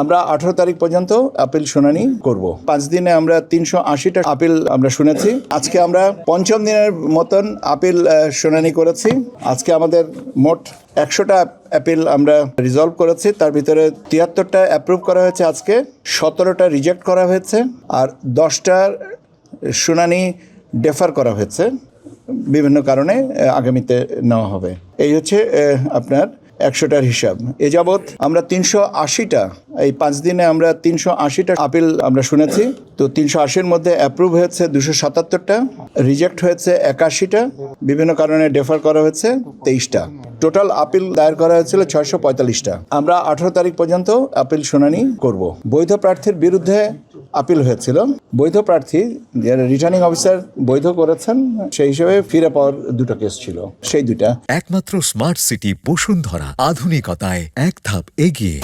আমরা 18 তারিখ পর্যন্ত আপিল শুনানি করব। 5 দিনে আমরা 380টা আপিল আমরা শুনেছি। আজকে আমরা পঞ্চম দিনের মতন আপিল শুনানি করেছি। আজকে আমাদের মোট 100টা অ্যাপিল আমরা রিজলভ করেছি। তার ভিতরে 73টা অ্যাপ্রুভ করা হয়েছে, আজকে 17টা রিজেক্ট করা হয়েছে, আর 10টা শুনানি ডেফার করা হয়েছে বিভিন্ন কারণে, আগামীতে নেওয়া হবে। এই হচ্ছে আপনার 100টার হিসাব। এ যাবৎ আমরা 380টা, এই 5 দিনে আমরা 380টা আপিল আমরা শুনেছি। তো 380-র মধ্যে অ্যাপ্রুভ হয়েছে 277টা, রিজেক্ট হয়েছে 81টা, বিভিন্ন কারণে ডেফার করা হয়েছে 23টা। টোটাল আপিল দায়ের করা হয়েছিল 645টা। আমরা 18 তারিখ পর্যন্ত আপিল শুনানি করব। বৈধ প্রার্থীর বিরুদ্ধে আপিল হয়েছিল। বৈধ প্রার্থী যারা রিটার্নিং অফিসার বৈধ করেছেন, সেই হিসেবে ফিরে পাওয়ার 2টা কেস ছিল, সেই 2টা। একমাত্র স্মার্ট সিটি বসুন্ধরা, আধুনিকতায় এক ধাপ এগিয়ে।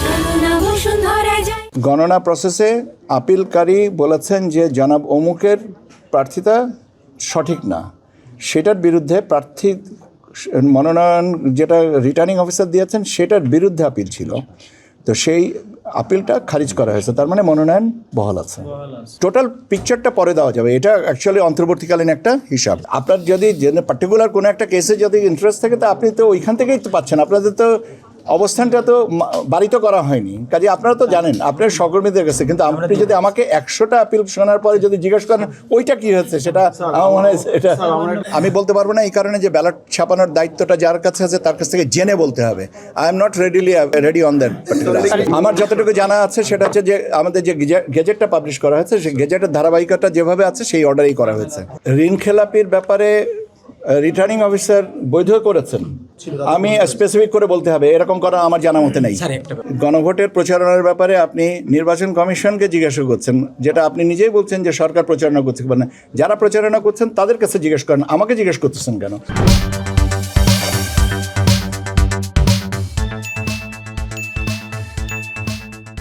গণনা প্রসেসে আপিলকারী বলেছেন যে জনাব অমুকের প্রার্থিতা সঠিক না, সেটার বিরুদ্ধে প্রার্থী মনোনয়ন যেটা রিটার্নিং অফিসার দিয়েছেন সেটার বিরুদ্ধে আপিল ছিল। তো সেই আপিলটা খারিজ করা হয়েছে, তার মানে মনোনয়ন বহাল আছে। টোটাল পিকচারটা পরে দেওয়া যাবে, এটা অ্যাকচুয়ালি অন্তর্বর্তীকালীন একটা হিসাব। আপনার যদি পার্টিকুলার কোনো একটা কেসে যদি ইন্টারেস্ট থাকে, তো আপনি তো ওইখান থেকেই তো পাচ্ছেন। আপনাদের তো অবস্থানটা তো বাড়িত করা হয়নি, কাজে আপনারা তো জানেন আপনার সহকর্মীদের কাছে। কিন্তু আপনি যদি আমাকে 100টা আপিল শোনার পরে যদি জিজ্ঞেস করেন ওইটা কি হচ্ছে, সেটা আমার মনে হয় এটা আমি বলতে পারবো না, এই কারণে যে ব্যালট ছাপানোর দায়িত্বটা যার কাছে আছে তার কাছ থেকে জেনে বলতে হবে। I am not ready on that. আমার যতটুকু জানা আছে সেটা হচ্ছে যে আমাদের যে গেজেটটা পাবলিশ করা হয়েছে, সেই গেজেটের ধারাবাহিকতা যেভাবে আছে সেই অর্ডারেই করা হয়েছে। ঋণ খেলাপির ব্যাপারে রিটার্নিং অফিসার বৈধ করেছেন, আমি স্পেসিফিক করে বলতে হবে, এরকম করা আমার জানা মতে নেই। গণভোটের প্রচারণার ব্যাপারে আপনি নির্বাচন কমিশনকে জিজ্ঞাসা করছেন, যেটা আপনি নিজেই বলছেন যে সরকার প্রচারণা করছে। যারা প্রচারণা করছেন তাদের কাছে জিজ্ঞেস করেন, আমাকে জিজ্ঞেস করতেছেন কেন?